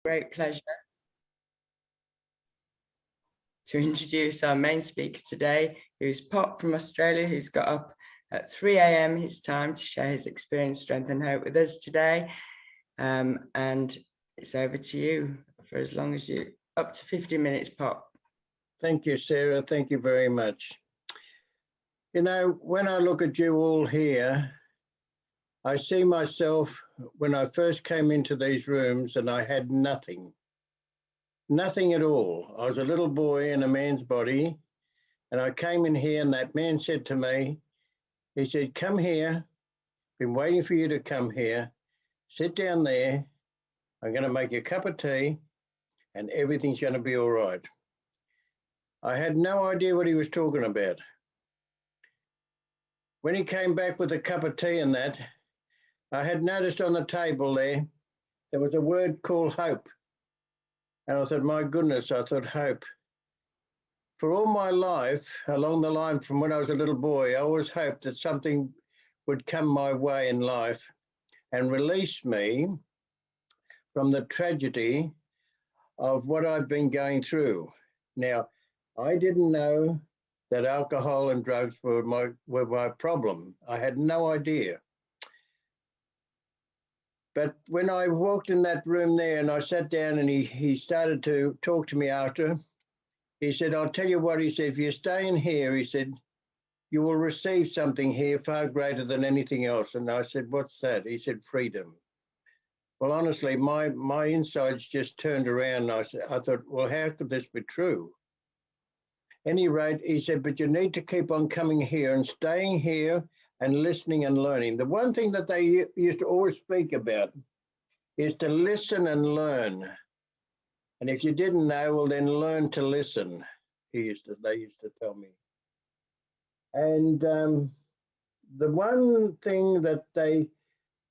Great pleasure to introduce our main speaker today, who's Pop from Australia, who's got up at 3 a.m. his time to share his experience, strength and hope with us today. And it's over to you for as long as you, up to 50 minutes, Pop. Thank you, Sarah. Thank you very much. You know, when I look at you all here, I see myself when I first came into these rooms and I had nothing at all. I was a little boy in a man's body, and I came in here and that man said to me, he said, come here, been waiting for you to come here, sit down there, I'm going to make you a cup of tea and everything's going to be all right. I had no idea what he was talking about. When he came back with a cup of tea and that, I had noticed on the table there was a word called hope. And I thought, my goodness, I thought hope. For all my life, along the line from when I was a little boy, I always hoped that something would come my way in life and release me from the tragedy of what I've been going through. Now, I didn't know that alcohol and drugs were my problem. I had no idea. But when I walked in that room there and I sat down and he started to talk to me after, he said, I'll tell you what, he said, if you stay in here, he said, you will receive something here far greater than anything else. And I said, what's that? He said, freedom. Well, honestly, my insides just turned around and I thought, well, how could this be true? At any rate, he said, but you need to keep on coming here and staying here and listening and learning. The one thing that they used to always speak about is to listen and learn. And if you didn't know, well, then learn to listen, they used to tell me. And the one thing that they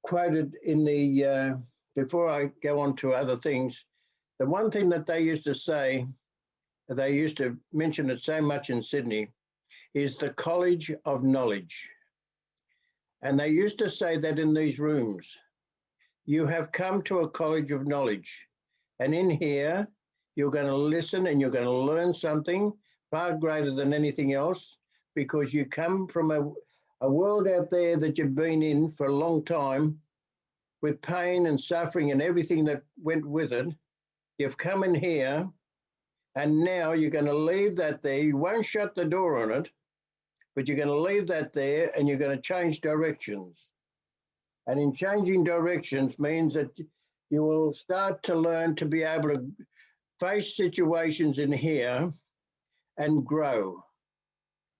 quoted in the, before I go on to other things, the one thing that they used to say, they used to mention it so much in Sydney, is the College of Knowledge. And they used to say that in these rooms, you have come to a college of knowledge. And in here, you're going to listen and you're going to learn something far greater than anything else, because you come from a world out there that you've been in for a long time with pain and suffering and everything that went with it. You've come in here and now you're going to leave that there. You won't shut the door on it, but you're going to leave that there and you're going to change directions. And in changing directions means that you will start to learn to be able to face situations in here and grow.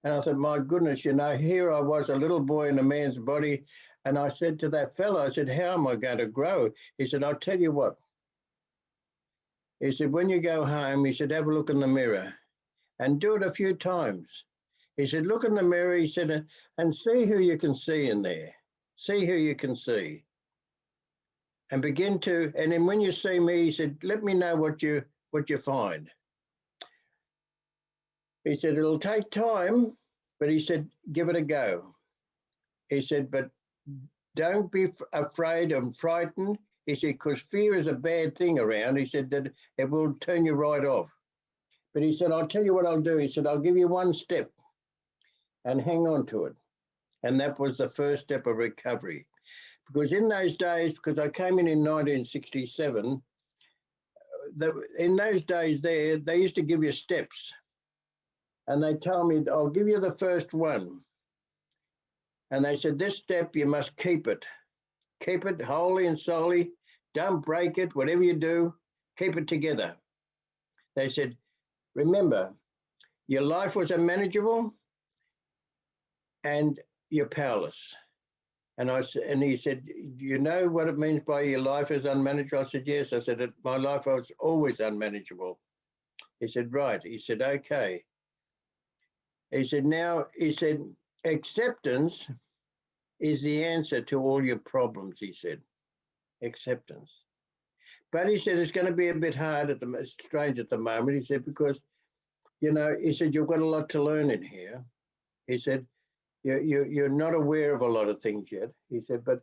And I thought, my goodness, you know, here I was, a little boy in a man's body, and I said to that fellow, I said, how am I going to grow? He said, I'll tell you what. He said, when you go home, he said, have a look in the mirror and do it a few times. He said, look in the mirror, he said, and see who you can see in there. See who you can see. And begin to, and then when you see me, he said, let me know what you find. He said, it'll take time, but he said, give it a go. He said, but don't be afraid and frightened. He said, because fear is a bad thing around. He said that it will turn you right off. But he said, I'll tell you what I'll do. He said, I'll give you one step and hang on to it. And that was the first step of recovery. Because in those days, because I came in 1967, in those days there, they used to give you steps. And they told me, I'll give you the first one. And they said, this step, you must keep it. Keep it wholly and solely. Don't break it. Whatever you do, keep it together. They said, remember, your life was unmanageable and you're powerless. And he said, do you know what it means by your life is unmanageable? I said, yes. I said, my life was always unmanageable. He said, right. He said, okay. He said, now, he said, acceptance is the answer to all your problems, he said. Acceptance. But he said, it's going to be a bit hard strange at the moment. He said, because, you know, he said, you've got a lot to learn in here. He said, you're not aware of a lot of things yet. He said, but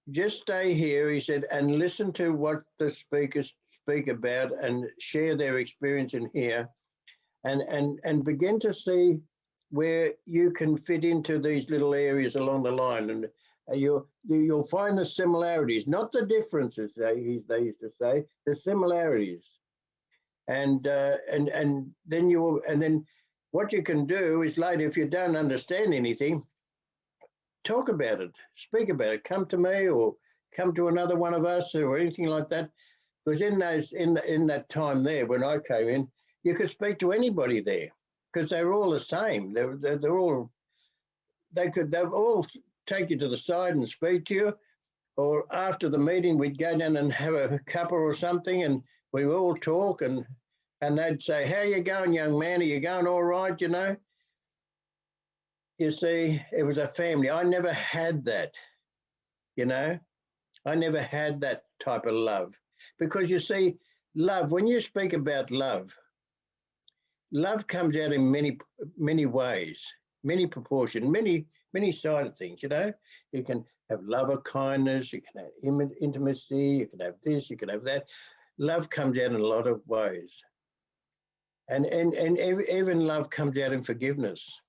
just stay here, he said, and listen to what the speakers speak about and share their experience in here, and begin to see where you can fit into these little areas along the line, and you'll find the similarities, not the differences. They used to say the similarities, and then what you can do is later, if you don't understand anything, talk about it, speak about it, come to me or come to another one of us or anything like that. Because in that time there when I came in, you could speak to anybody there because they were all the same. They'll all take you to the side and speak to you. Or after the meeting, we'd go down and have a cuppa or something, and we all talk, and they'd say, "How you going, young man? Are you going all right?" You know. You see, it was a family. I never had that. You know, I never had that type of love. Because you see, love, when you speak about love comes out in many ways, many proportions, many side of things, you know. You can have love of kindness, you can have intimacy, you can have this, you can have that. Love comes out in a lot of ways. And even love comes out in forgiveness.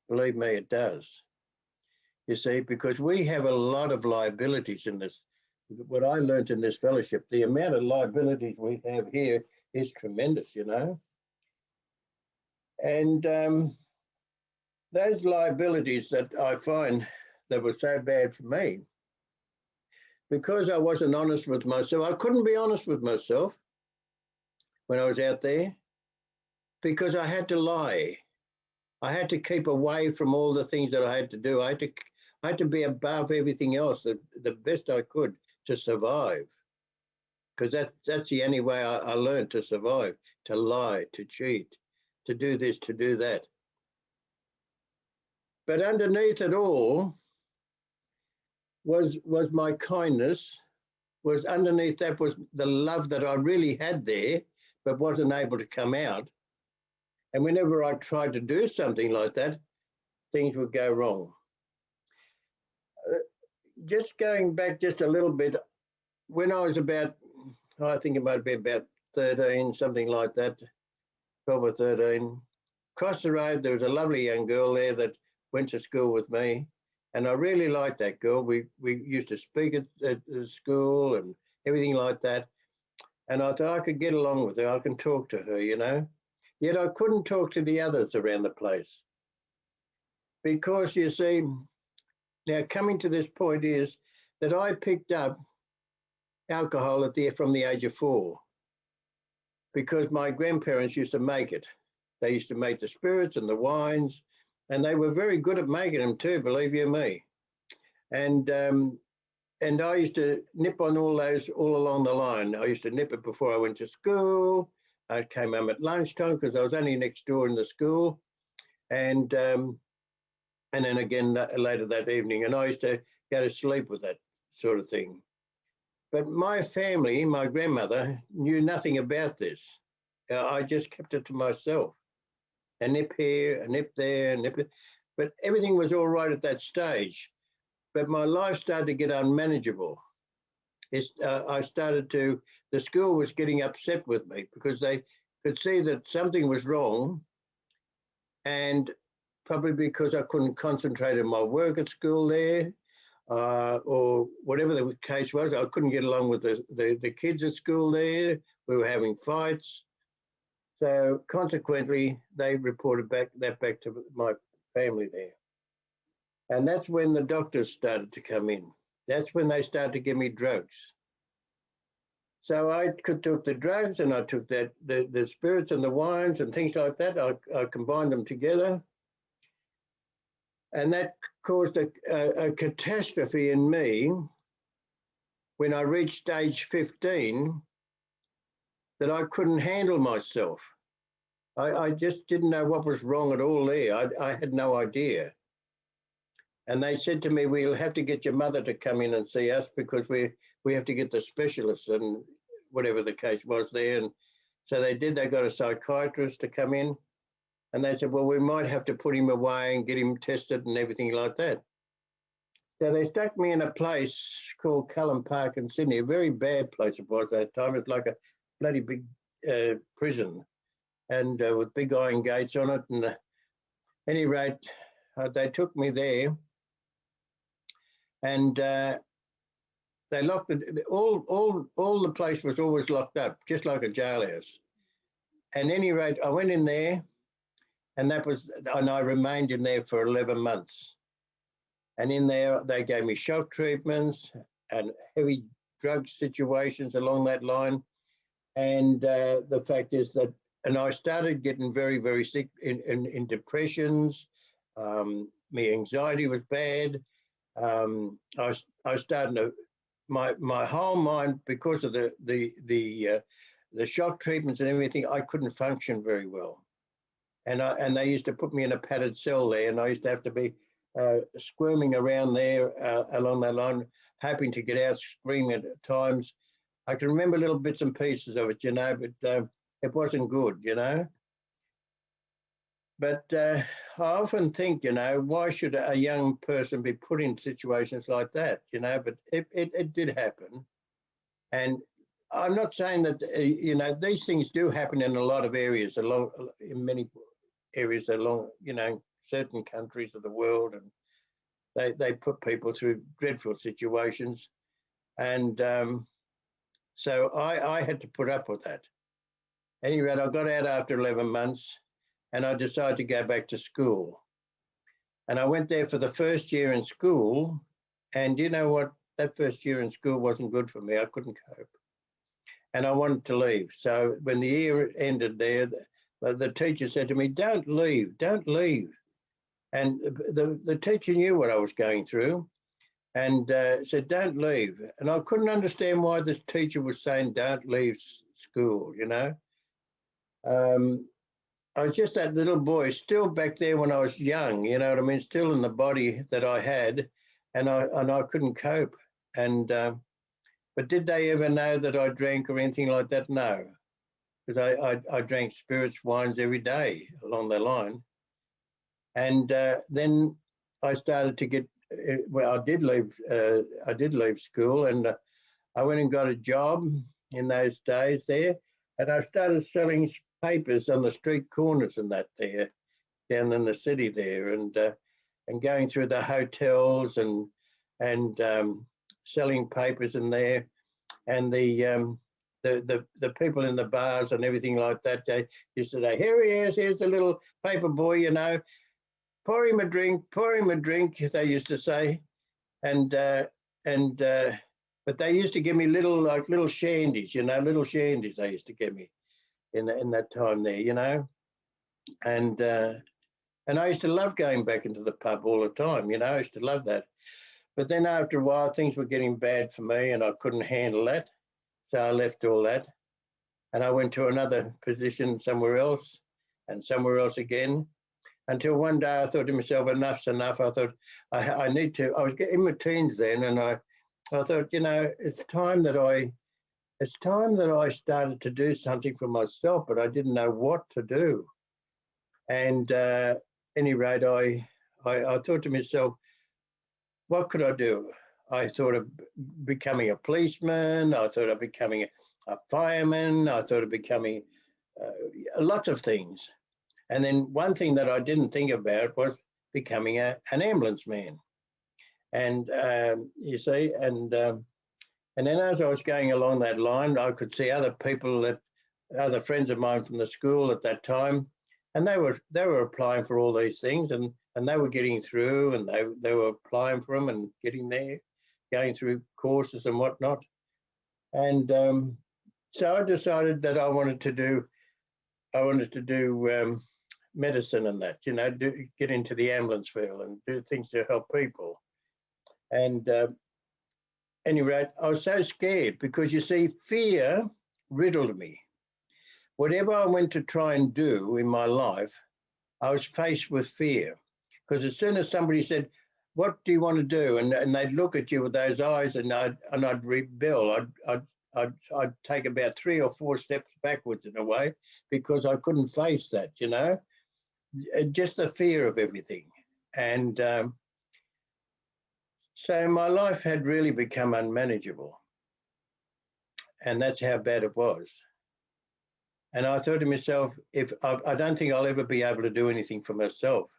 Believe me, it does. You see, because we have a lot of liabilities in this. What I learned in this fellowship, the amount of liabilities we have here is tremendous, you know. And those liabilities that I find that were so bad for me, because I wasn't honest with myself, I couldn't be honest with myself when I was out there because I had to lie. I had to keep away from all the things that I had to do. I had to be above everything else, the best I could to survive. Because that's the only way I learned to survive, to lie, to cheat, to do this, to do that. But underneath it all was my kindness, was underneath that was the love that I really had there, but wasn't able to come out. And whenever I tried to do something like that, things would go wrong. Just going back just a little bit, when I was about, I think it might be about 13, something like that, 12 or 13, across the road, there was a lovely young girl there that went to school with me. And I really liked that girl. We used to speak at the school and everything like that. And I thought I could get along with her. I can talk to her, you know. Yet I couldn't talk to the others around the place. Because you see, now coming to this point is that I picked up alcohol from the age of 4 because my grandparents used to make it. They used to make the spirits and the wines, and they were very good at making them too, believe you me. And I used to nip on all those all along the line. I used to nip it before I went to school. I came home at lunchtime because I was only next door in the school, and then again later that evening. And I used to go to sleep with that sort of thing. But my family, my grandmother, knew nothing about this. I just kept it to myself. A nip here, a nip there, a nip there. But everything was all right at that stage. But my life started to get unmanageable. The school was getting upset with me because they could see that something was wrong, and probably because I couldn't concentrate on my work at school there, or whatever the case was. I couldn't get along with the kids at school there. We were having fights. So consequently, they reported back to my family there. And that's when the doctors started to come in. That's when they started to give me drugs. So I took the drugs and I took the spirits and the wines and things like that. I combined them together. And that caused a catastrophe in me when I reached stage 15 that I couldn't handle myself. I just didn't know what was wrong at all there. I had no idea. And they said to me, we'll have to get your mother to come in and see us because we have to get the specialists and whatever the case was there. And so they did. They got a psychiatrist to come in. And they said, well, we might have to put him away and get him tested and everything like that. So they stuck me in a place called Cullen Park in Sydney, a very bad place it was at that time. It's like a bloody big prison, and with big iron gates on it. And any rate, they took me there, and they locked it. All the place was always locked up, just like a jailhouse. And any rate, I went in there, and I remained in there for 11 months. And in there, they gave me shock treatments and heavy drug situations along that line. And the fact is that, and I started getting very, very sick in depressions. My anxiety was bad. I was starting to, my whole mind, because of the shock treatments and everything, I couldn't function very well. And they used to put me in a padded cell there, and I used to have to be squirming around there along that line, hoping to get out, screaming at times. I can remember little bits and pieces of it, but it wasn't good, But I often think, why should a young person be put in situations like that, But it did happen. And I'm not saying that, these things do happen in a lot of areas, in many areas along, certain countries of the world, and they put people through dreadful situations. And so I had to put up with that. Anyway, I got out after 11 months, and I decided to go back to school. And I went there for the first year in school, and you know what? That first year in school wasn't good for me. I couldn't cope. And I wanted to leave. So when the year ended there, the teacher said to me, don't leave. And the teacher knew what I was going through, and said, don't leave. And I couldn't understand why this teacher was saying, don't leave school, I was just that little boy, still back there when I was young, you know what I mean? Still in the body that I had, and I couldn't cope. And but did they ever know that I drank or anything like that? No, because I drank spirits, wines every day along the line. And then I started to get, well, I did leave school, and I went and got a job in those days there, and I started selling papers on the street corners and that there, down in the city there, and going through the hotels and selling papers in there, and the people in the bars and everything like that. They used to say, "Here he is, here's the little paper boy, pour him a drink, they used to say. But they used to give me little shandies, little shandies they used to give me in that time there, and I used to love going back into the pub all the time, I used to love that. But then after a while, things were getting bad for me, and I couldn't handle that. So I left all that, and I went to another position somewhere else, and somewhere else again, until one day I thought to myself, enough's enough. I thought I need to. I was in my teens then, and I thought, it's time that I started to do something for myself, but I didn't know what to do. And at any rate, I thought to myself, what could I do? I thought of becoming a policeman. I thought of becoming a fireman. I thought of becoming lots of things. And then one thing that I didn't think about was becoming an ambulance man. And you see, and then as I was going along that line, I could see other friends of mine from the school at that time, and they were applying for all these things, and they were getting through, and they were applying for them and getting there, going through courses and whatnot. And so I decided that I wanted to do medicine and that, get into the ambulance field and do things to help people. And anyway, I was so scared because, you see, fear riddled me. Whatever I went to try and do in my life, I was faced with fear. Because as soon as somebody said, what do you want to do? And they'd look at you with those eyes, and I'd rebel. I'd take about 3 or 4 steps backwards in a way, because I couldn't face that, just the fear of everything. And So my life had really become unmanageable, and that's how bad it was. And I thought to myself, if I don't think I'll ever be able to do anything for myself.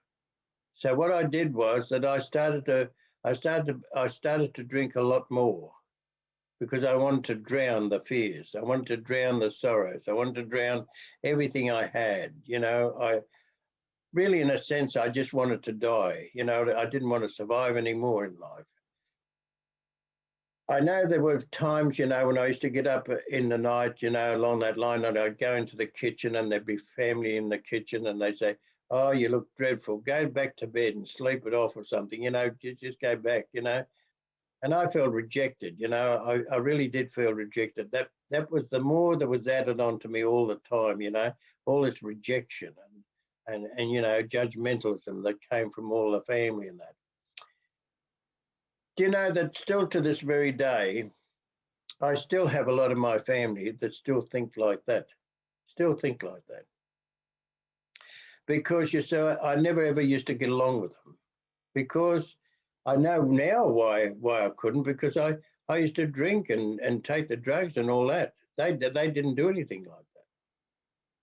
So what I did was that I started to drink a lot more because I wanted to drown the fears. I wanted to drown the sorrows. I wanted to drown everything I had. I really, in a sense, I just wanted to die. I didn't want to survive anymore in life. I know there were times, when I used to get up in the night, along that line, and I'd go into the kitchen and there'd be family in the kitchen and they'd say, "Oh, you look dreadful. Go back to bed and sleep it off or something, just go back, And I felt rejected, I really did feel rejected. That was the more that was added on to me all the time, all this rejection and judgmentalism that came from all the family and that. Do you know that still to this very day, I still have a lot of my family that still think like that, because I never ever used to get along with them, because I know now why I couldn't, because I used to drink and take the drugs and all that. They didn't do anything like that.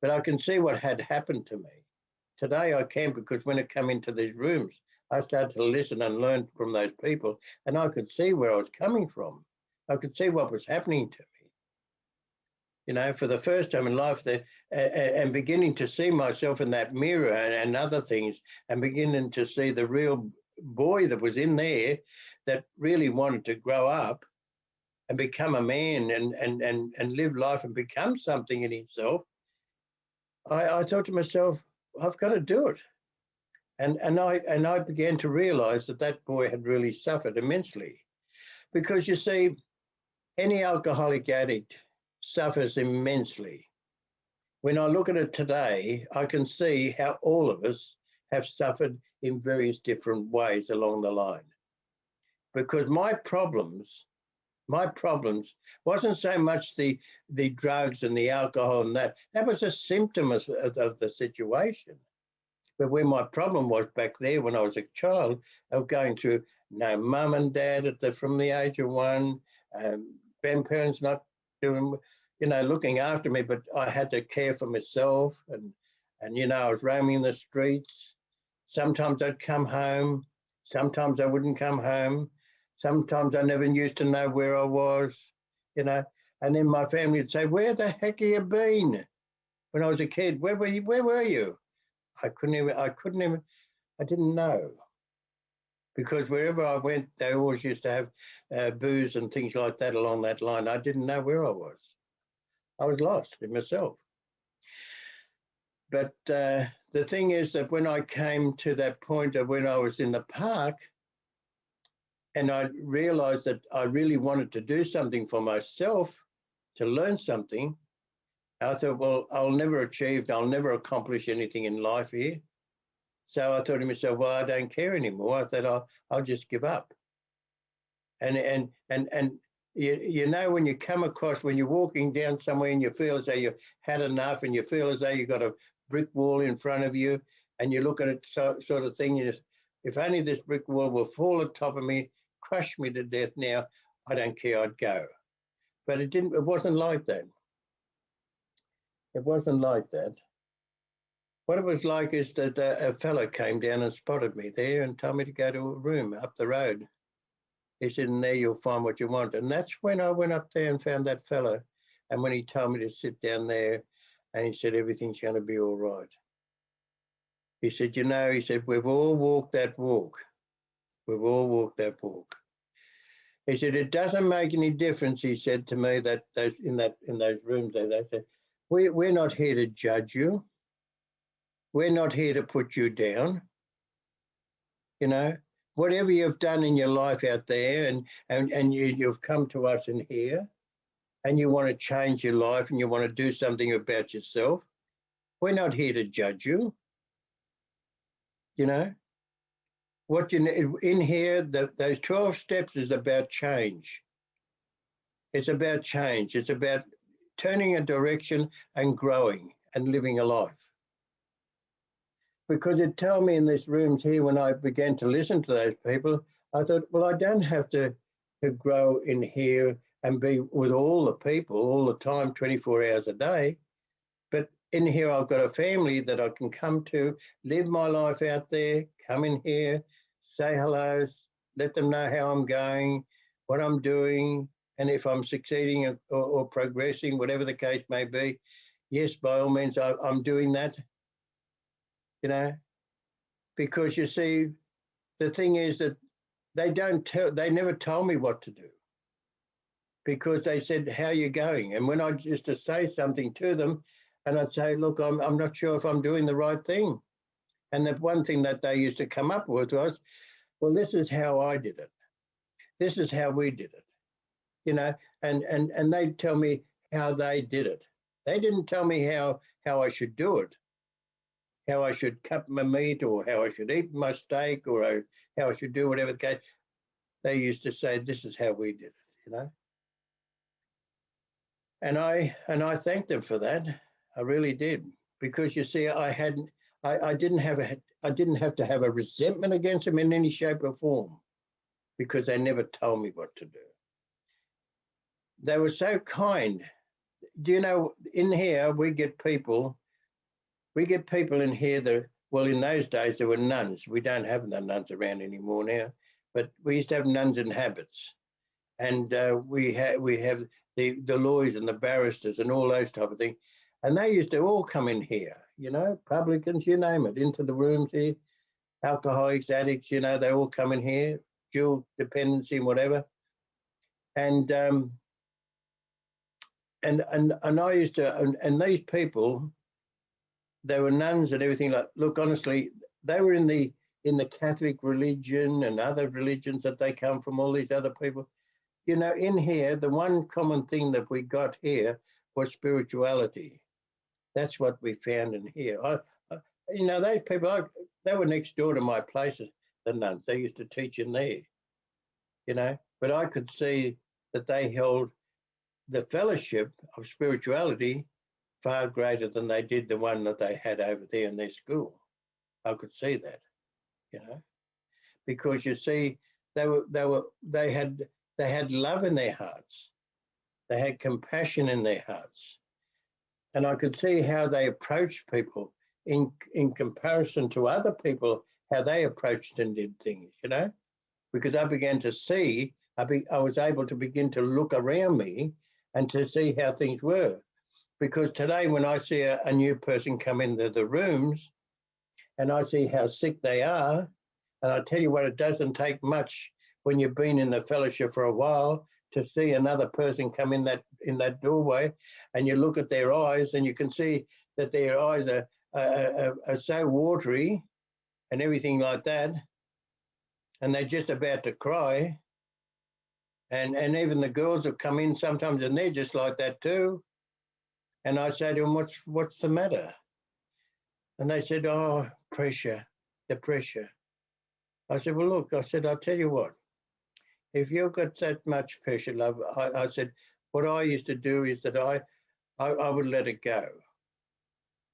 But I can see what had happened to me. Today I can, because when I come into these rooms, I started to listen and learn from those people, and I could see where I was coming from. I could see what was happening to me. For the first time in life, and beginning to see myself in that mirror and other things, and beginning to see the real boy that was in there that really wanted to grow up and become a man and live life and become something in himself. I thought to myself, I've got to do it. And I began to realize that boy had really suffered immensely, because you see, any alcoholic addict suffers immensely. When I look at it today, I can see how all of us have suffered in various different ways along the line. Because my problems wasn't so much the drugs and the alcohol and that. That was a symptom of the situation. But where my problem was back there when I was a child, of going through no mum and dad from the age of 1, grandparents not doing, looking after me, but I had to care for myself, and I was roaming the streets. Sometimes I'd come home, sometimes I wouldn't come home, sometimes I never used to know where I was, and then my family would say, "Where the heck have you been?" When I was a kid, where were you? I didn't know. Because wherever I went, they always used to have booze and things like that along that line. I didn't know where I was. I was lost in myself. But the thing is that when I came to that point of when I was in the park, and I realized that I really wanted to do something for myself, to learn something, I thought, well, I'll never accomplish anything in life here. So I thought to myself, well, I don't care anymore. I thought I'll just give up. And when you come across, when you're walking down somewhere and you feel as though you've had enough, and you feel as though you've got a brick wall in front of you, and you look at it sort of thing, if only this brick wall will fall on top of me, crush me to death now, I don't care, I'd go. But it wasn't like that. It wasn't like that. What it was like is that a fellow came down and spotted me there and told me to go to a room up the road. He said, "In there you'll find what you want." And that's when I went up there and found that fellow. And when he told me to sit down there, and he said, "Everything's going to be all right." He said, he said, "We've all walked that walk. We've all walked that walk." He said, "It doesn't make any difference," he said to me, that in those rooms there, they said, we're not here to judge you. We're not here to put you down. Whatever you've done in your life out there, and you've come to us in here, and you want to change your life and you want to do something about yourself, we're not here to judge you. What you in here, those 12 steps is about change. It's about change. It's about turning a direction and growing and living a life. Because it told me in these rooms here, when I began to listen to those people, I thought, well, I don't have to grow in here and be with all the people all the time, 24 hours a day. But in here, I've got a family that I can come to, live my life out there, come in here, say hello, let them know how I'm going, what I'm doing, and if I'm succeeding or progressing, whatever the case may be. Yes, by all means, I'm doing that, you know, because you see, the thing is that they never told me what to do, because they said, how you going? And when I used to say something to them, and I'd say, look, I'm not sure if I'm doing the right thing. And the one thing that they used to come up with was, well, this is how I did it. This is how we did it, you know, and they'd tell me how they did it. They didn't tell me how I should do it, how I should cut my meat or how I should eat my steak or how I should do whatever the case. They used to say, this is how we did it, you know. And I thanked them for that. I really did, because you see, I didn't have to have a resentment against them in any shape or form, because they never told me what to do. They were so kind. Do you know, in here we get people in here that, well, in those days there were nuns. We don't have the nuns around anymore now, but we used to have nuns in habits, and we have the lawyers and the barristers and all those type of things, and they used to all come in here, you know, publicans, you name it, into the rooms here, alcoholics, addicts, you know, they all come in here, dual dependency and whatever, and I used to, and these people, they were nuns and everything. Like, look, honestly, they were in the Catholic religion and other religions that they come from, all these other people. You know, in here, the one common thing that we got here was spirituality. That's what we found in here. You know, those people, they were next door to my place, the nuns. They used to teach in there, you know, but I could see that they held the fellowship of spirituality far greater than they did the one that they had over there in their school. I could see that, you know, because you see, they had love in their hearts. They had compassion in their hearts. And I could see how they approached people in comparison to other people, how they approached and did things, you know, because I began to see, I was able to begin to look around me and to see how things were. Because today, when I see a new person come into the rooms and I see how sick they are, and I tell you what, it doesn't take much when you've been in the fellowship for a while to see another person come in that doorway, and you look at their eyes and you can see that their eyes are so watery and everything like that, and they're just about to cry. And even the girls have come in sometimes and they're just like that too. And I say to them, what's the matter? And they said, oh, pressure, the pressure. I said, well, look, I said, I'll tell you what, if you've got that much pressure, love, I said, what I used to do is that I would let it go.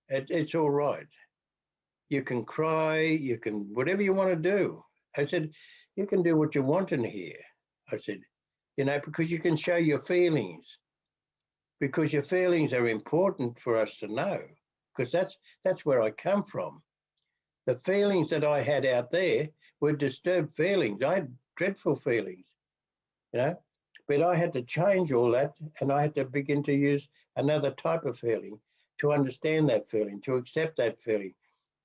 It's all right. You can cry, you can, whatever you want to do. I said, you can do what you want in here. I said, you know, because you can show your feelings, because your feelings are important for us to know, because that's where I come from. The feelings that I had out there were disturbed feelings. I had dreadful feelings, you know, but I had to change all that, and I had to begin to use another type of feeling to understand that feeling, to accept that feeling,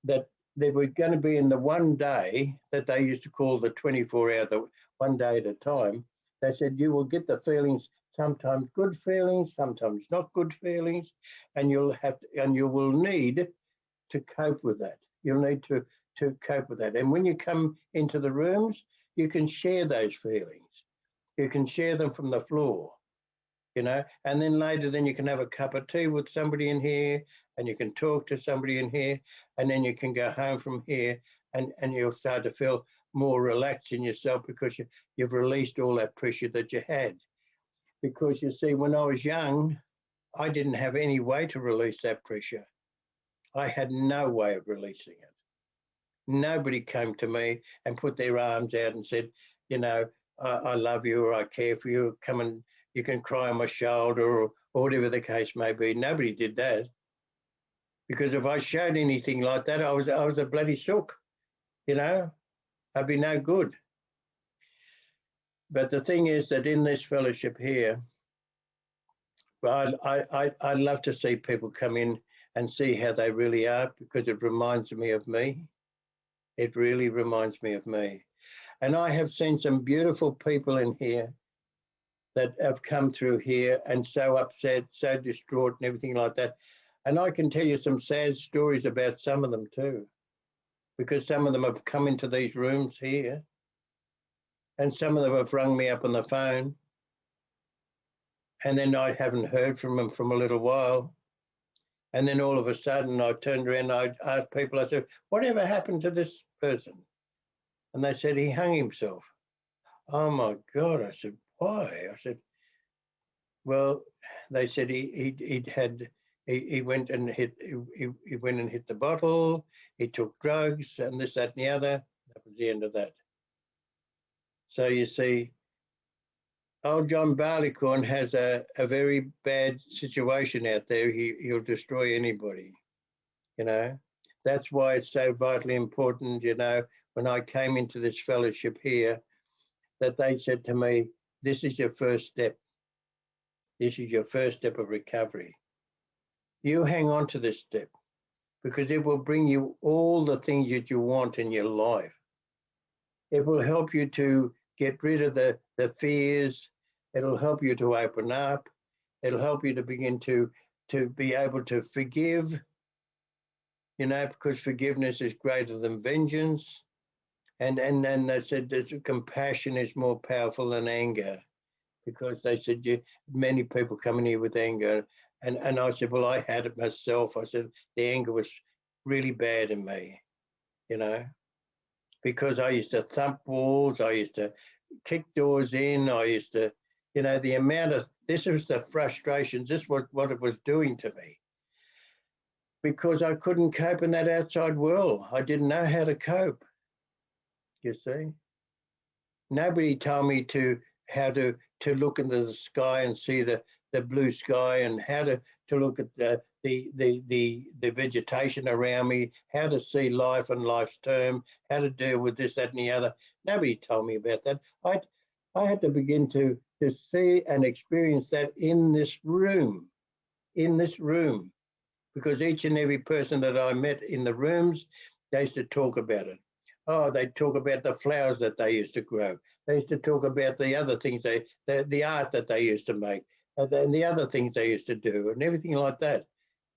that they were going to be in the one day that they used to call the 24-hour, the one day at a time. They said, you will get the feelings, sometimes good feelings, sometimes not good feelings, and you will need to cope with that. You'll need to cope with that. And when you come into the rooms, you can share those feelings. You can share them from the floor, you know, and then later, then you can have a cup of tea with somebody in here, and you can talk to somebody in here, and then you can go home from here, and you'll start to feel more relaxed in yourself, because you've released all that pressure that you had. Because you see, when I was young, I didn't have any way to release that pressure. I had no way of releasing it. Nobody came to me and put their arms out and said, you know, I love you or I care for you. Come and you can cry on my shoulder or whatever the case may be. Nobody did that. Because if I showed anything like that, I was a bloody sook, you know, I'd be no good. But the thing is that in this fellowship here, well, I love to see people come in and see how they really are, because it reminds me of me. It really reminds me of me. And I have seen some beautiful people in here that have come through here and so upset, so distraught and everything like that. And I can tell you some sad stories about some of them too, because some of them have come into these rooms here and some of them have rung me up on the phone, and then I haven't heard from them from a little while. And then all of a sudden I turned around and I asked people, I said, whatever happened to this person? And they said, he hung himself. Oh my God. I said, why? I said, well, they said he went and hit the bottle, he took drugs and this, that and the other. That was the end of that. So you see, old John Barleycorn has a very bad situation out there. He'll destroy anybody, you know. That's why it's so vitally important, you know, when I came into this fellowship here, that they said to me, this is your first step. This is your first step of recovery. You hang on to this step, because it will bring you all the things that you want in your life. It will help you to get rid of the fears. It'll help you to open up. It'll help you to begin to be able to forgive, you know, because forgiveness is greater than vengeance. And then they said that compassion is more powerful than anger, because they said many people come in here with anger. And I said, well, I had it myself. I said, the anger was really bad in me, you know, because I used to thump walls. I used to kick doors in. I used to, you know, the amount of, this was the frustrations. This was what it was doing to me, because I couldn't cope in that outside world. I didn't know how to cope, you see. Nobody told me how to look into the sky and see the blue sky, and how to look at the vegetation around me, how to see life and life's term, how to deal with this, that, and the other. Nobody told me about that. I had to begin to see and experience that in this room, because each and every person that I met in the rooms, they used to talk about it. Oh, they'd talk about the flowers that they used to grow. They used to talk about the other things, the art that they used to make, and the other things they used to do, and everything like that.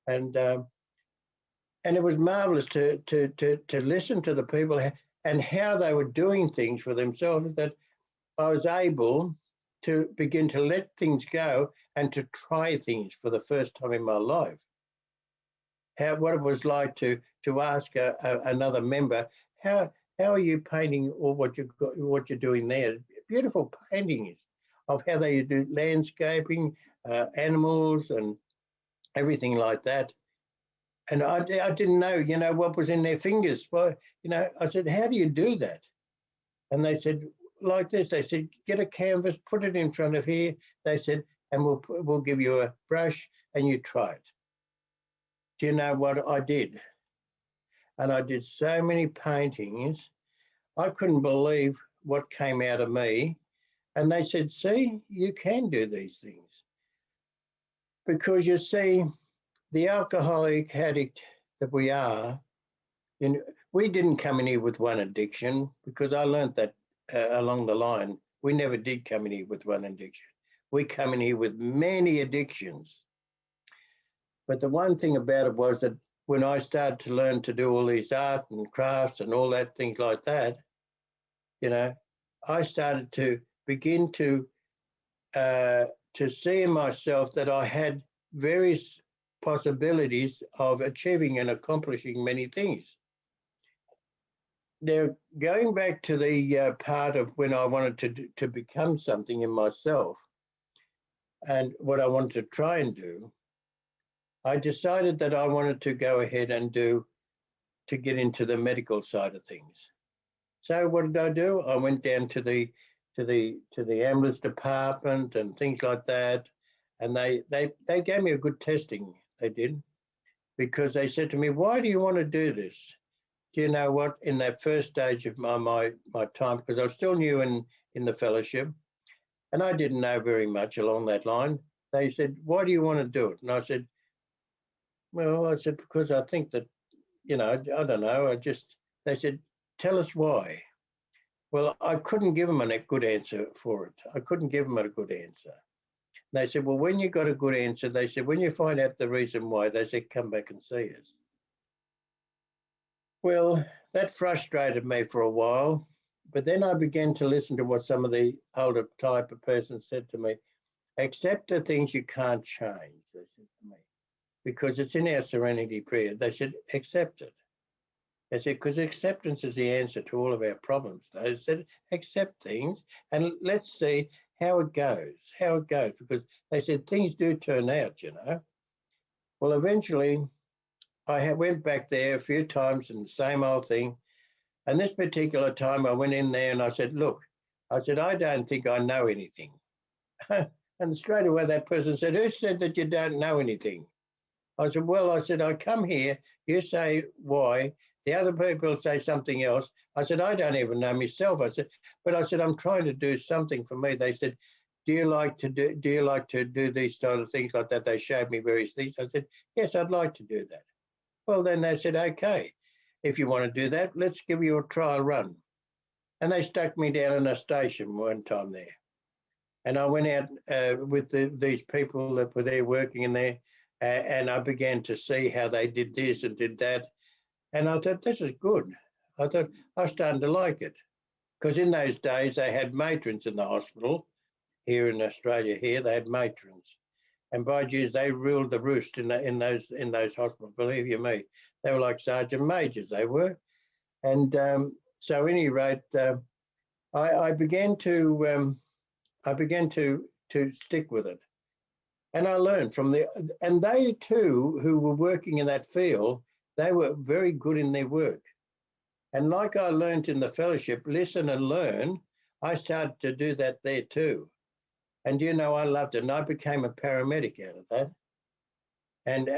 And it was marvelous to listen to the people and how they were doing things for themselves, that I was able to begin to let things go and to try things for the first time in my life. What it was like to ask another member, how are you painting or what you're doing there? Beautiful paintings of how they do landscaping, animals and everything like that. And I didn't know, you know, what was in their fingers. Well, you know, I said, how do you do that? And they said, like this. They said, get a canvas, put it in front of here. They said, and we'll give you a brush and you try it. Do you know what I did? And I did so many paintings. I couldn't believe what came out of me. And they said, see, you can do these things. Because you see, the alcoholic addict that we are, we didn't come in here with one addiction, because I learned that along the line. We never did come in here with one addiction. We come in here with many addictions. But the one thing about it was that when I started to learn to do all these art and crafts and all that, things like that, you know, I started to begin to see in myself that I had various possibilities of achieving and accomplishing many things. Now, going back to the part of when I wanted to become something in myself and what I wanted to try and do, I decided that I wanted to go ahead and to get into the medical side of things. So what did I do? I went down to the ambulance department and things like that, and they gave me a good testing. They did, because they said to me, "Why do you want to do this?" Do you know what? In that first stage of my time, because I was still new in the fellowship, and I didn't know very much along that line. They said, "Why do you want to do it?" And I said, "Well," I said, "because I think that, I don't know. They said, "Tell us why." Well, I couldn't give them a good answer for it. I couldn't give them a good answer. They said, "Well, when you got a good answer," they said, "when you find out the reason why," they said, "come back and see us." Well, that frustrated me for a while, but then I began to listen to what some of the older type of persons said to me. "Accept the things you can't change," they said to me, "because it's in our serenity prayer." They said, "Accept it." They said, "Because acceptance is the answer to all of our problems." They said, "Accept things and let's see how it goes, because they said things do turn out. Well, eventually I went back there a few times and the same old thing. And this particular time I went in there and I said, "Look," I said, "I don't think I know anything." And straight away that person said, "Who said that you don't know anything?" I said, "Well," I said, "I come here, you say why, the other people say something else." I said, "I don't even know myself." I said, "But," I said, "I'm trying to do something for me." They said, do you like to do these sort of things like that?" They showed me various things. I said, "Yes, I'd like to do that." Well, then they said, "Okay, if you want to do that, let's give you a trial run." And they stuck me down in a station one time there. And I went out with these people that were there working in there, and I began to see how they did this and did that. And I thought, this is good. I thought, I was starting to like it. Because in those days, they had matrons in the hospital. Here in Australia, they had matrons. And by Jews, they ruled the roost in those hospitals, believe you me. They were like sergeant majors, they were. And so, at any rate, I began to stick with it, and I learned from and they too, who were working in that field, they were very good in their work. And like I learned in the fellowship, listen and learn, I started to do that there too. And I loved it, and I became a paramedic out of that. And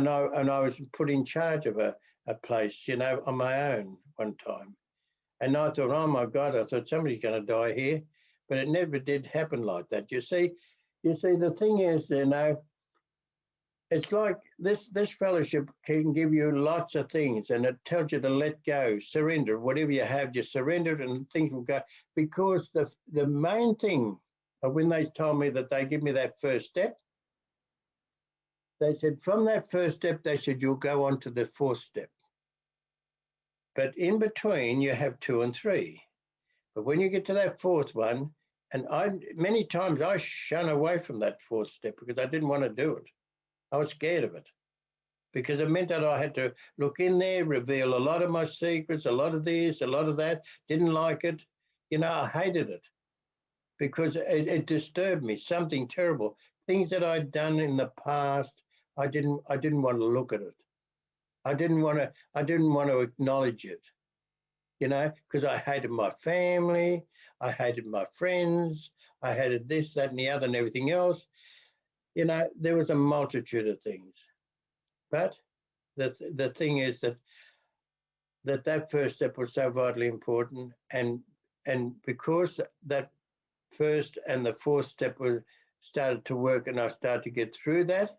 I was put in charge of a place, on my own one time. And I thought, oh my God, I thought somebody's going to die here. But it never did happen like that. You see, the thing is, it's like this fellowship can give you lots of things, and it tells you to let go, surrender, whatever you have, just surrender it and things will go. Because the main thing, when they told me that they give me that first step, they said from that first step, they said, you'll go on to the fourth step. But in between, you have 2 and 3. But when you get to that fourth one, and many times I shun away from that fourth step because I didn't want to do it. I was scared of it because it meant that I had to look in there, reveal a lot of my secrets, a lot of this, a lot of that, didn't like it. I hated it because it disturbed me, something terrible. Things that I'd done in the past, I didn't want to look at it. I didn't want to acknowledge it. Because I hated my family, I hated my friends, I hated this, that, and the other, and everything else. There was a multitude of things. But the thing is that first step was so vitally important, and because that first and the fourth step started to work, and I started to get through that,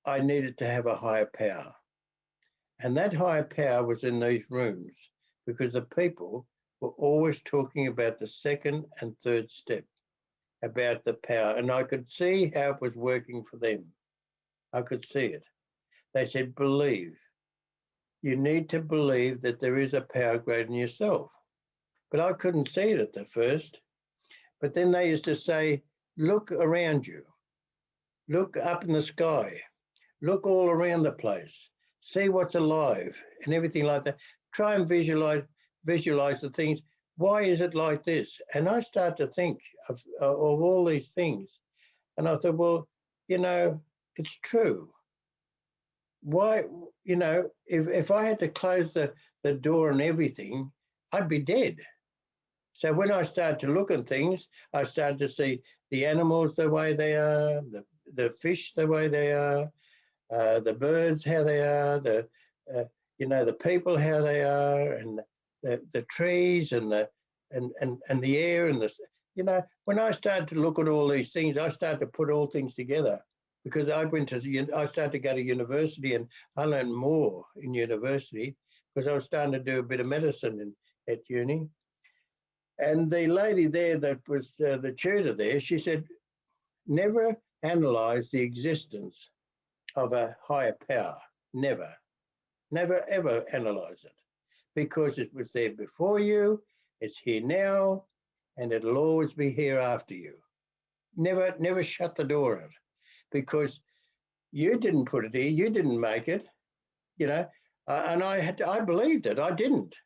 I needed to have a higher power. And that higher power was in these rooms because the people were always talking about the second and third step, about the power. And I could see how it was working for them. I could see it. They said, believe. You need to believe that there is a power greater than yourself. But I couldn't see it at the first. But then they used to say, look around you. Look up in the sky. Look all around the place. See what's alive and everything like that. Try and visualize the things. Why is it like this? And I start to think of all these things. And I thought, well, it's true. Why, if I had to close the door and everything, I'd be dead. So when I started to look at things, I started to see the animals the way they are, the fish the way they are, the birds how they are, the people how they are, and the trees and the air and when I started to look at all these things, I started to put all things together because I started to go to university and I learned more in university because I was starting to do a bit of medicine at uni. And the lady there that was the tutor there, she said, never analyze the existence of a higher power. Never, never, ever analyze it because it was there before you, it's here now, and it'll always be here after you. Never shut the door on it because you didn't put it here, you didn't make it, and I believed it, I didn't.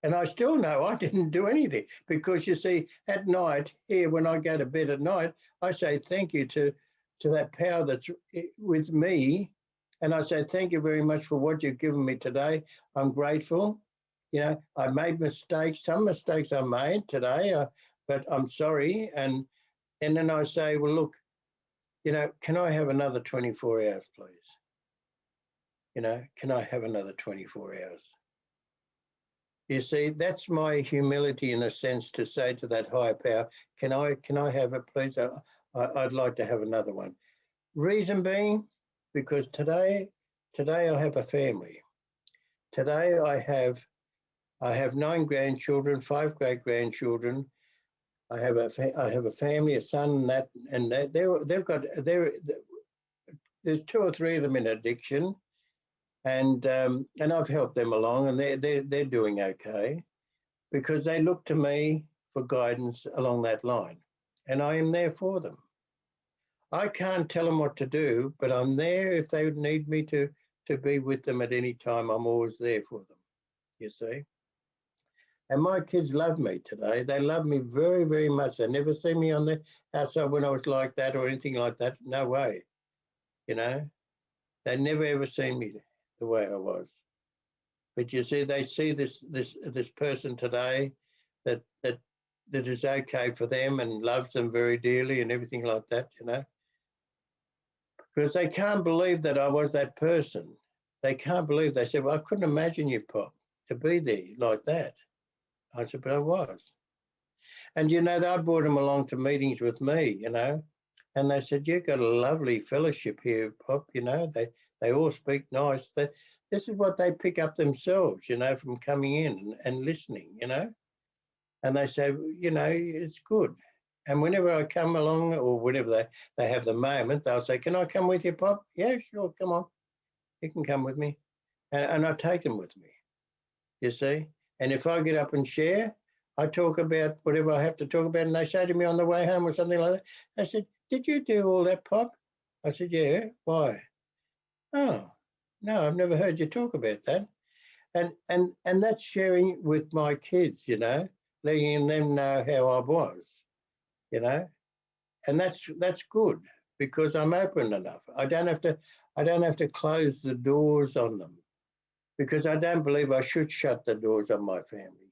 And I still know I didn't do anything because you see, at night here, when I go to bed at night, I say thank you to that power that's with me. And I say, thank you very much for what you've given me today. I'm grateful. I made mistakes. Some mistakes I made today, but I'm sorry. And then I say, well, look, can I have another 24 hours, please? Can I have another 24 hours? You see, that's my humility in a sense to say to that higher power, can I have it, please? I'd like to have another one. Reason being, because today I have a family. Today I have 9 grandchildren, 5 great-grandchildren. I have a family, a son, and that there's 2 or 3 of them in addiction. And I've helped them along, and they're doing okay because they look to me for guidance along that line, and I am there for them. I can't tell them what to do, but I'm there if they need me to be with them at any time. I'm always there for them, you see. And my kids love me today. They love me very, very much. They never see me on the outside when I was like that or anything like that. No way, They never ever seen me the way I was. But you see, they see this person today that is okay for them and loves them very dearly and everything like that, Because they can't believe that I was that person. They can't believe. They said, well, I couldn't imagine you, Pop, to be there like that. I said, but I was. And, I brought them along to meetings with me, and they said, you've got a lovely fellowship here, Pop, They all speak nice. This is what they pick up themselves, from coming in and listening, And they say, it's good. And whenever I come along or whenever they have the moment, they'll say, can I come with you, Pop? Yeah, sure, come on. You can come with me. And I take them with me, you see. And if I get up and share, I talk about whatever I have to talk about. And they say to me on the way home or something like that, I said, did you do all that, Pop? I said, yeah, why? Oh, no, I've never heard you talk about that. And that's sharing with my kids, letting them know how I was, and that's good because I'm open enough. I don't have to close the doors on them because I don't believe I should shut the doors on my family,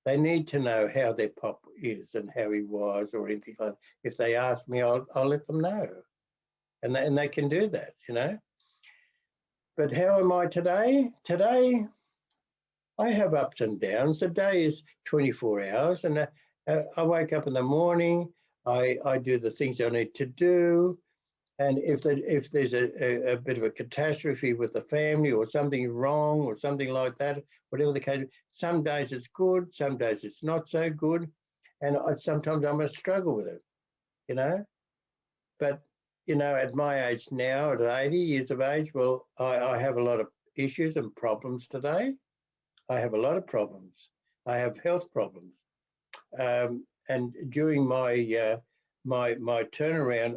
They need to know how their Pop is and how he was or anything like that. If they ask me, I'll let them know. And they can do that, But how am I today? Today, I have ups and downs. The day is 24 hours, and I wake up in the morning. I do the things I need to do, and if there's a bit of a catastrophe with the family or something wrong or something like that, whatever the case, some days it's good, some days it's not so good, and sometimes I must struggle with it, But at my age now, at 80 years of age, well, I have a lot of issues and problems today. I have a lot of problems. I have health problems. And during my my turnaround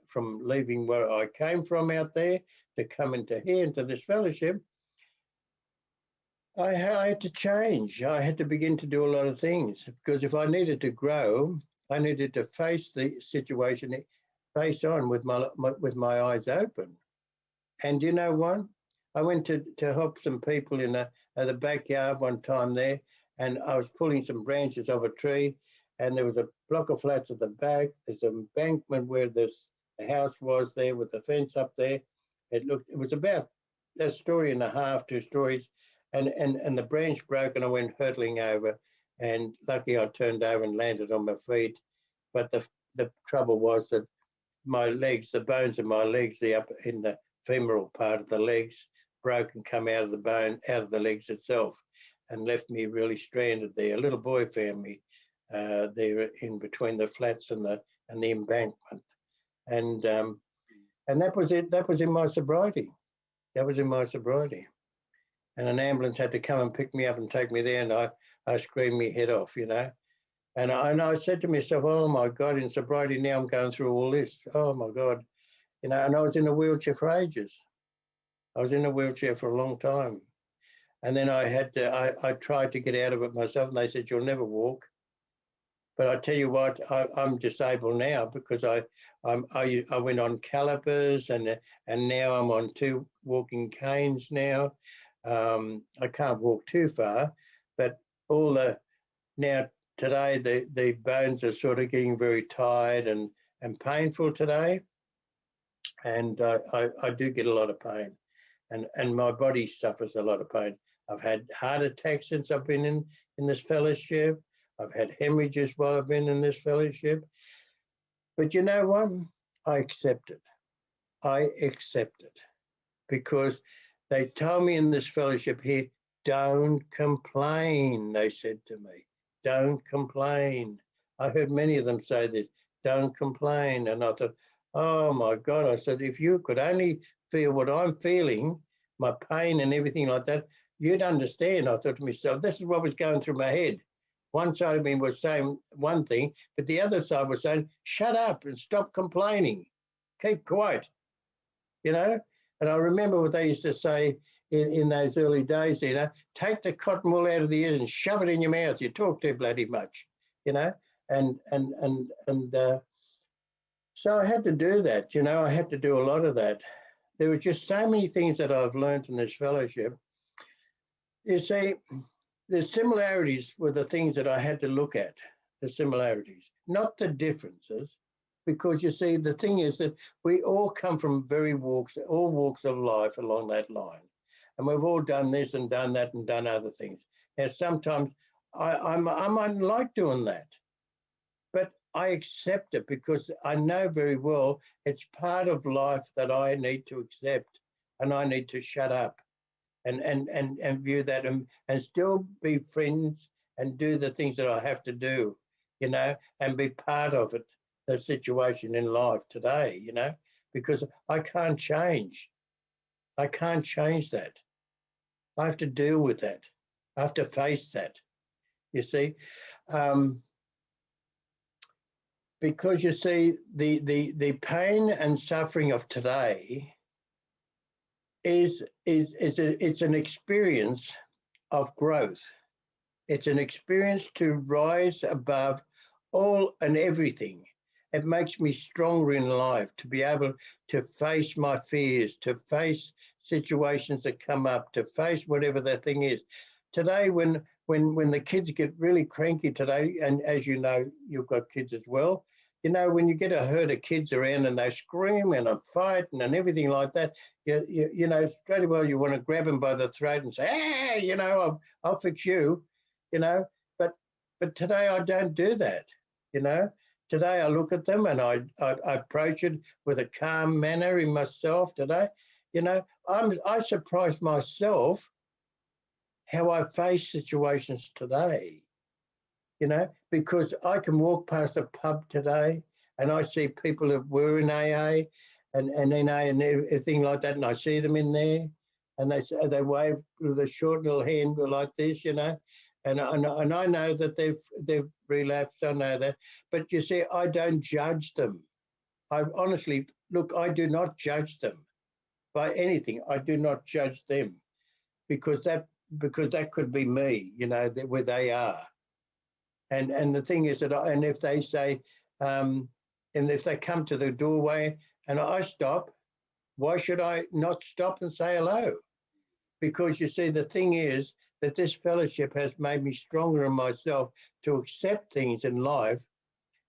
from leaving where I came from out there to come into here, into this fellowship, I had to change. I had to begin to do a lot of things because if I needed to grow, I needed to face the situation face on with my eyes open. And you know what? I went to help some people in the backyard one time there, and I was pulling some branches of a tree, and there was a block of flats at the back. There's an embankment where the house was there with the fence up there. It was about a story and a half, 2 stories, and the branch broke and I went hurtling over, and lucky I turned over and landed on my feet. But the trouble was that my legs, the bones of my legs, the upper in the femoral part of the legs, broke and come out of the bone, out of the legs itself, and left me really stranded there. A little boy found me there in between the flats and the embankment, and that was it. That was in my sobriety. That was in my sobriety, and an ambulance had to come and pick me up and take me there, and I screamed my head off, you know. And I said to myself, oh my God, in sobriety now I'm going through all this. Oh my God, you know. And I was in a wheelchair for ages. I was in a wheelchair for a long time. And then I tried to get out of it myself, and they said, you'll never walk. But I tell you what, I'm disabled now because I went on calipers, and now I'm on 2 walking canes now. I can't walk too far, but now today the bones are sort of getting very tired and painful today. And I do get a lot of pain, and my body suffers a lot of pain. I've had heart attacks since I've been in this fellowship. I've had hemorrhages while I've been in this fellowship. But you know what? I accept it. I accept it because they told me in this fellowship here, don't complain, they said to me. Don't complain. I heard many of them say this, don't complain. And I thought, oh my God, I said, if you could only feel what I'm feeling, my pain and everything like that, you'd understand. I thought to myself, this is what was going through my head. One side of me was saying one thing, but the other side was saying, shut up and stop complaining. Keep quiet, you know? And I remember what they used to say in those early days, you know, take the cotton wool out of the ears and shove it in your mouth. You talk too bloody much, you know? So I had to do that, you know, I had to do a lot of that. There were just so many things that I've learned in this fellowship. You see, the similarities were the things that I had to look at, the similarities, not the differences, because you see, the thing is that we all come from all walks of life along that line. And we've all done this and done that and done other things. Now, sometimes I might like doing that, but I accept it because I know very well it's part of life that I need to accept, and I need to shut up and view that and still be friends and do the things that I have to do, you know, and be part of it, the situation in life today, you know, because I can't change. I can't change that. I have to deal with that. I have to face that, you see. Because you see, the pain and suffering of today it's an experience of growth. It's an experience to rise above all and everything. It makes me stronger in life to be able to face my fears, to face situations that come up, to face whatever the thing is. Today, when the kids get really cranky today, and as you know, you've got kids as well, you know, when you get a herd of kids around and they scream and fighting and everything like that, you know, straight away you want to grab them by the throat and say, hey, you know, I'll fix you, you know. But today I don't do that, you know. Today I look at them and I approach it with a calm manner in myself today. You know, I surprise myself how I face situations today. You know, because I can walk past a pub today and I see people that were in AA and NA and everything like that, and I see them in there and they wave with a short little hand like this, you know, and I know that they've relapsed, I know that. But you see, I don't judge them. I honestly, look, I do not judge them by anything. I do not judge them because that could be me, you know, where they are. And the thing is that, and if they say, and if they come to the doorway and I stop, why should I not stop and say hello? Because you see, the thing is that this fellowship has made me stronger in myself to accept things in life,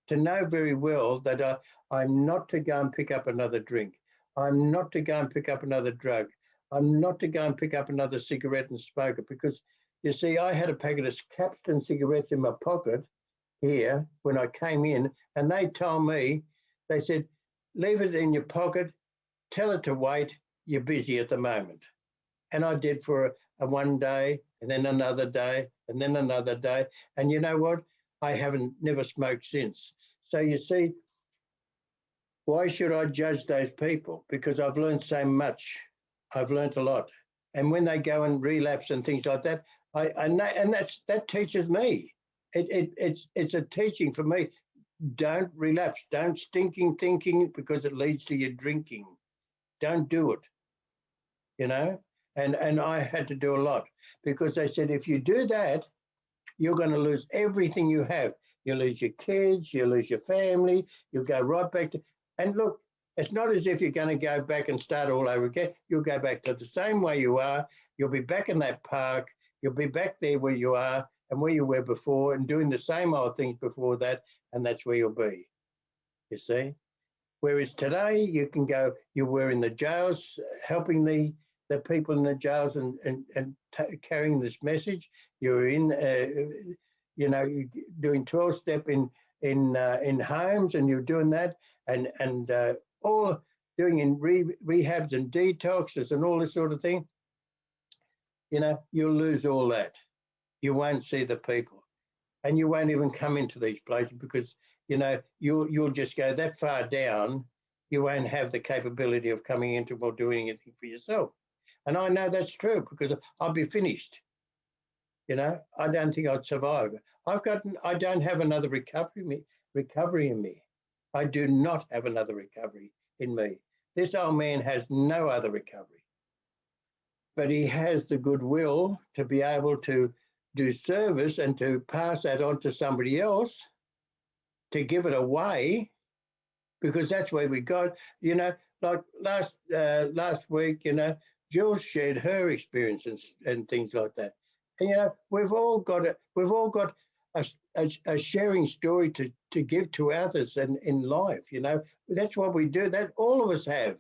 to know very well that I'm not to go and pick up another drink. I'm not to go and pick up another drug. I'm not to go and pick up another cigarette and smoke it, because you see, I had a packet of Capstan cigarettes in my pocket here when I came in, and they told me, they said, leave it in your pocket, tell it to wait, you're busy at the moment. And I did for a one day, and then another day, and then another day. And you know what? I haven't never smoked since. So you see, why should I judge those people? Because I've learned so much. I've learned a lot. And when they go and relapse and things like that, I know, and that teaches me. It's a teaching for me. Don't relapse. Don't stinking thinking, because it leads to your drinking. Don't do it. You know? And I had to do a lot, because they said, if you do that, you're going to lose everything you have. You lose your kids, you lose your family, you'll go right back to, and look, it's not as if you're going to go back and start all over again. You'll go back to the same way you are. You'll be back in that park. You'll be back there where you are and where you were before, and doing the same old things before that, and that's where you'll be, you see. Whereas today you can go, you were in the jails helping the people in the jails and carrying this message. You're in, doing 12-step in homes, and you're doing that, and all doing in rehabs and detoxes and all this sort of thing. You know, you'll lose all that. You won't see the people, and you won't even come into these places, because you know you'll just go that far down. You won't have the capability of coming into or doing anything for yourself. And I know that's true, because I'll be finished. You know, I don't think I'd survive. I don't have another recovery in me. I do not have another recovery in me. This old man has no other recovery, but he has the goodwill to be able to do service and to pass that on to somebody else, to give it away, because that's where we got, you know, like last week, you know, Jules shared her experiences and things like that. And, you know, we've all got a sharing story to give to others in life, you know. That's what we do. That all of us have.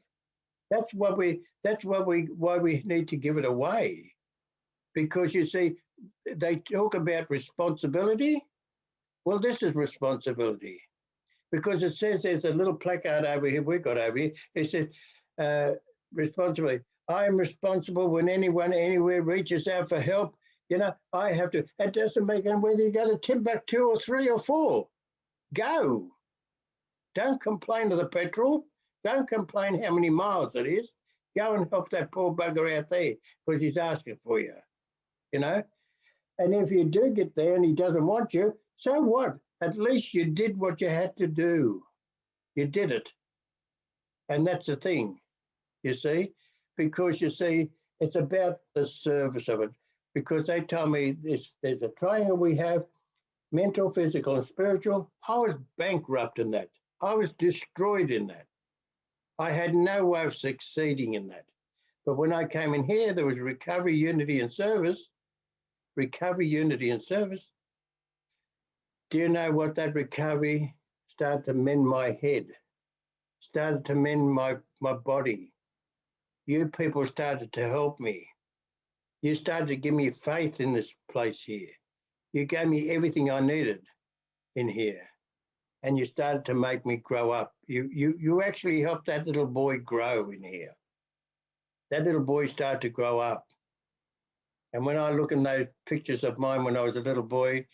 That's why we need to give it away. Because you see, they talk about responsibility. Well, this is responsibility. Because it says, there's a little placard over here, we've got over here, it says, responsibility. I am responsible when anyone anywhere reaches out for help. You know, I have to, it doesn't make any, whether you go to Timbuktu or 3 or 4, go. Don't complain of the petrol. Don't complain how many miles it is. Go and help that poor bugger out there, because he's asking for you, you know. And if you do get there and he doesn't want you, so what? At least you did what you had to do. You did it. And that's the thing, you see, because you see, it's about the service of it. Because they tell me there's a triangle we have, mental, physical, and spiritual. I was bankrupt in that. I was destroyed in that. I had no way of succeeding in that. But when I came in here, there was recovery, unity, and service. Recovery, unity, and service. Do you know what that recovery started to mend my head, started to mend my body. You people started to help me. You started to give me faith in this place here. You gave me everything I needed in here. And you started to make me grow up. You actually helped that little boy grow in here. That little boy started to grow up. And when I look in those pictures of mine when I was a little boy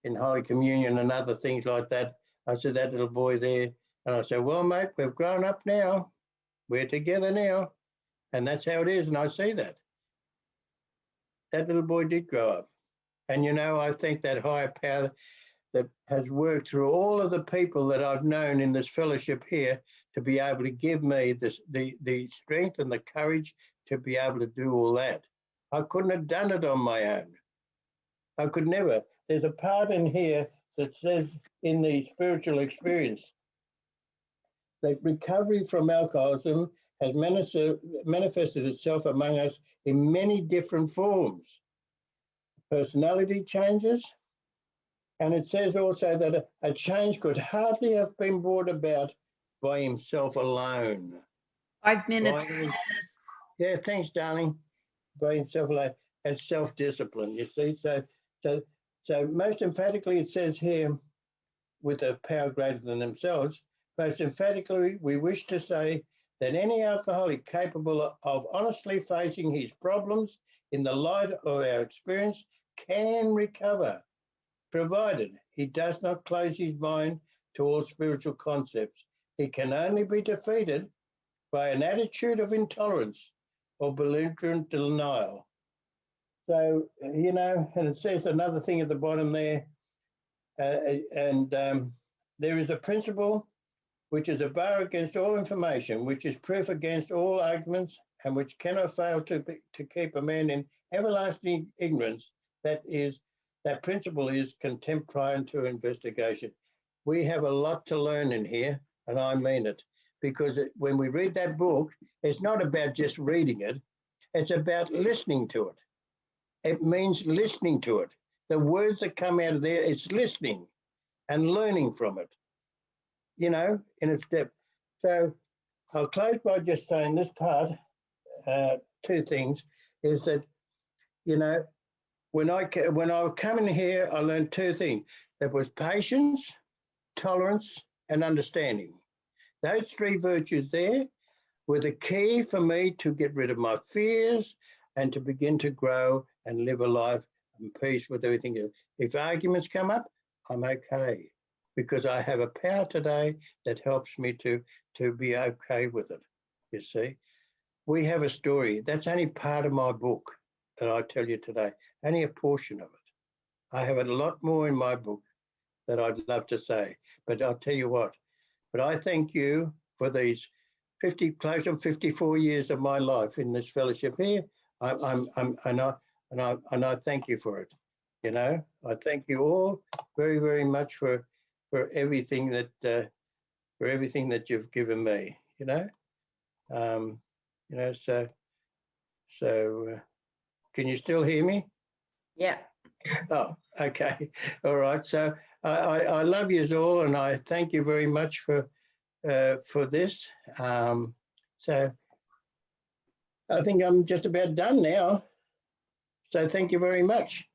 in Holy Communion and other things like that, I said, that little boy there. And I said, well, mate, we've grown up now. We're together now. And that's how it is. And I see that. That little boy did grow up. And, you know, I think that higher power that has worked through all of the people that I've known in this fellowship here to be able to give me this, the strength and the courage to be able to do all that. I couldn't have done it on my own. I could never. There's a part in here that says in the spiritual experience that recovery from alcoholism has manifested itself among us in many different forms. personality changes. And it says also that a change could hardly have been brought about by himself alone. 5 minutes. Yeah, thanks, darling. By himself alone, and self-discipline, you see. So most emphatically it says here, with a power greater than themselves, most emphatically we wish to say that any alcoholic capable of honestly facing his problems in the light of our experience can recover, provided he does not close his mind to all spiritual concepts. He can only be defeated by an attitude of intolerance or belligerent denial. So, you know, and it says another thing at the bottom there, there is a principle which is a bar against all information, which is proof against all arguments, and which cannot fail to keep a man in everlasting ignorance. That principle is contempt prior to investigation. We have a lot to learn in here, and I mean it, because when we read that book, it's not about just reading it, it's about listening to it. It means listening to it. The words that come out of there, it's listening and learning from it, you know, in its depth. So I'll close by just saying this part, two things, is that, you know, when I come in here, I learned two things. There was patience, tolerance, and understanding. Those three virtues there were the key for me to get rid of my fears and to begin to grow and live a life in peace with everything else. If arguments come up, I'm okay, because I have a power today that helps me to be okay with it, you see. We have a story. That's only part of my book that I tell you today, only a portion of it. I have a lot more in my book that I'd love to say, but I'll tell you what. But I thank you for these close to 54 years of my life in this fellowship here. And I thank you for it. You know, I thank you all very, very much for everything that you've given me. You know, so can you still hear me? Yeah. Oh, okay. All right. So I love you all, and I thank you very much for this. So I think I'm just about done now. So thank you very much.